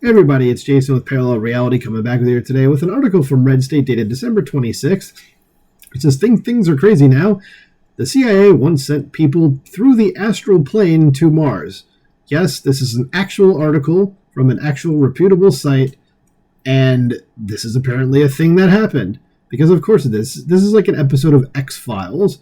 Hey everybody, it's Jason with Parallel Reality coming back with you today with an article from Red State dated December 26th. It says, things are crazy now. The CIA once sent people through the astral plane to Mars. Yes, this is an actual article from an actual reputable site, and this is apparently a thing that happened. Because of course it is. This is like an episode of X-Files.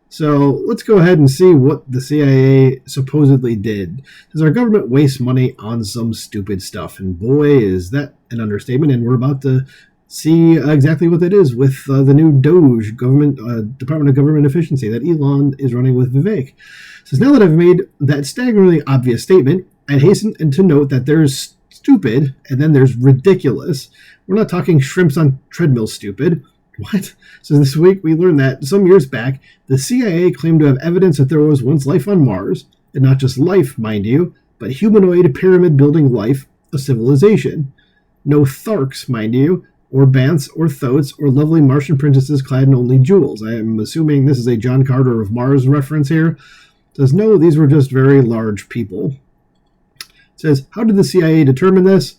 So let's go ahead and see what the CIA supposedly did. Because our government wastes money on some stupid stuff. And boy, is that an understatement. And we're about to see exactly what that is with the new DOGE, Department of Government Efficiency, that Elon is running with Vivek. So now that I've made that staggeringly obvious statement, I'd hasten to note that there's stupid and then there's ridiculous. We're not talking shrimps on treadmill stupid. What? So this week we learned that some years back, the CIA claimed to have evidence that there was once life on Mars, and not just life, mind you, but humanoid pyramid-building life, a civilization. No Tharks, mind you, or Banths, or Thoats, or lovely Martian princesses clad in only jewels. I am assuming this is a John Carter of Mars reference here. It says, no, these were just very large people. It says, how did the CIA determine this?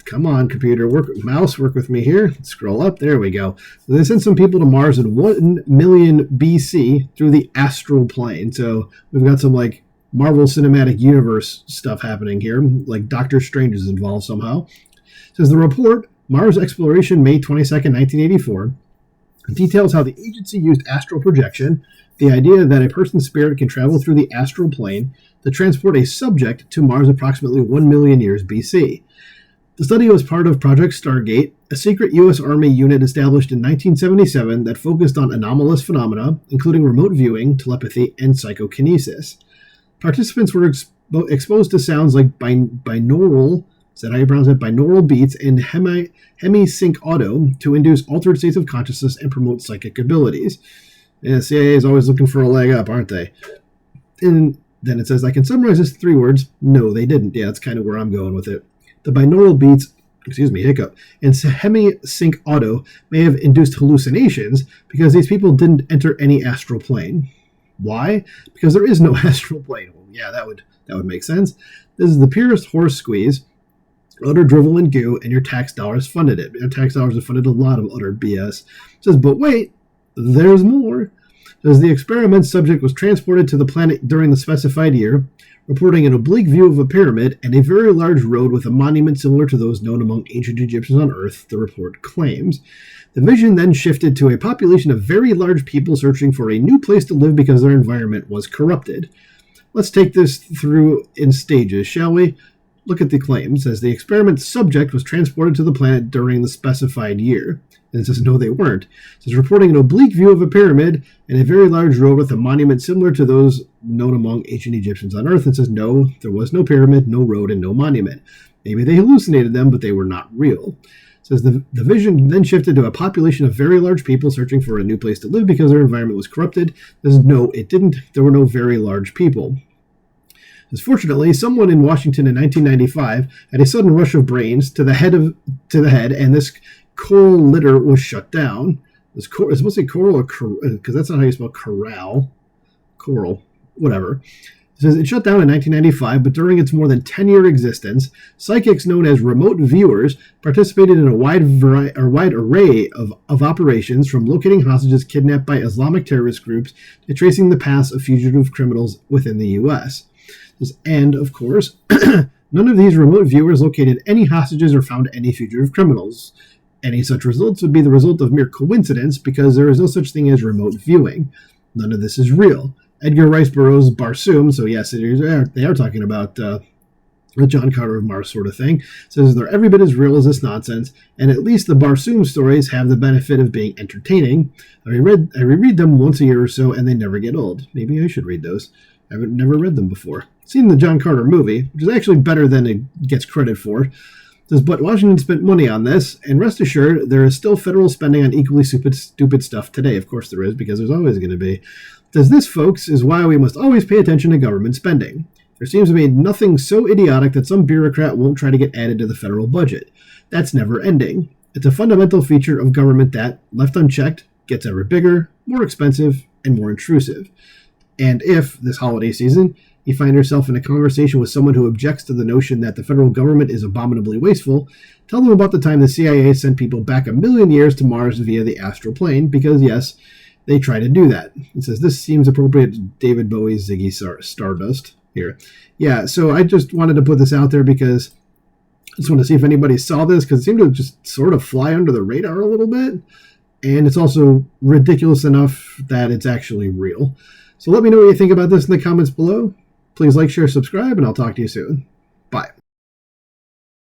Come on, computer, work with me here. Let's scroll up. There we go. So they sent some people to Mars in 1 million BC through the astral plane. So we've got some like Marvel Cinematic Universe stuff happening here, like Doctor Strange is involved somehow. It says the report, Mars Exploration, May 22nd, 1984, details how the agency used astral projection, the idea that a person's spirit can travel through the astral plane, to transport a subject to Mars approximately 1 million years BC. The study was part of Project Stargate, a secret U.S. Army unit established in 1977 that focused on anomalous phenomena, including remote viewing, telepathy, and psychokinesis. Participants were exposed to sounds like binaural, is that how you pronounce it? Binaural beats and hemi-sync auto to induce altered states of consciousness and promote psychic abilities. And the CIA is always looking for a leg up, aren't they? And then it says, I can summarize this in 3 words. No, they didn't. Yeah, that's kind of where I'm going with it. The binaural beats, and hemi-sync auto may have induced hallucinations because these people didn't enter any astral plane. Why? Because there is no astral plane. Well, yeah, that would make sense. This is the purest horse squeeze, utter drivel and goo, and your tax dollars funded it. Your tax dollars have funded a lot of utter BS. It says, but wait, there's more. As the experiment subject was transported to the planet during the specified year, reporting an oblique view of a pyramid and a very large road with a monument similar to those known among ancient Egyptians on Earth, the report claims. The vision then shifted to a population of very large people searching for a new place to live because their environment was corrupted. Let's take this through in stages, shall we? Look at the claims. As the experiment subject was transported to the planet during the specified year. And it says, no, they weren't. It says, reporting an oblique view of a pyramid and a very large road with a monument similar to those known among ancient Egyptians on Earth. It says, no, there was no pyramid, no road, and no monument. Maybe they hallucinated them, but they were not real. It says, the vision then shifted to a population of very large people searching for a new place to live because their environment was corrupted. It says, no, it didn't. There were no very large people. Fortunately, someone in Washington in 1995 had a sudden rush of brains to the head, and this coral litter was shut down. It's supposed to say coral or because that's not how you spell corral. Coral, whatever. It says it shut down in 1995, but during its more than 10-year existence, psychics known as remote viewers participated in a wide array of operations, from locating hostages kidnapped by Islamic terrorist groups to tracing the paths of fugitive criminals within the U.S. And, of course, none of these remote viewers located any hostages or found any fugitive criminals. Any such results would be the result of mere coincidence because there is no such thing as remote viewing. None of this is real. Edgar Rice Burroughs' Barsoom, so yes, they are talking about the John Carter of Mars sort of thing, says they're every bit as real as this nonsense, and at least the Barsoom stories have the benefit of being entertaining. I reread them once a year or so, and they never get old. Maybe I should read those. I've never read them before. Seen the John Carter movie, which is actually better than it gets credit for. Says, but Washington spent money on this, and rest assured, there is still federal spending on equally stupid stuff today. Of course there is, because there's always going to be. Says, this, folks, is why we must always pay attention to government spending. There seems to be nothing so idiotic that some bureaucrat won't try to get added to the federal budget. That's never ending. It's a fundamental feature of government that, left unchecked, gets ever bigger, more expensive, and more intrusive. And if, this holiday season, you find yourself in a conversation with someone who objects to the notion that the federal government is abominably wasteful, tell them about the time the CIA sent people back 1 million years to Mars via the astral plane, because yes, they try to do that. It says, this seems appropriate to David Bowie's Ziggy Stardust here. Yeah, so I just wanted to put this out there because I just want to see if anybody saw this, because it seemed to just sort of fly under the radar a little bit. And it's also ridiculous enough that it's actually real. So let me know what you think about this in the comments below. Please like, share, subscribe, and I'll talk to you soon.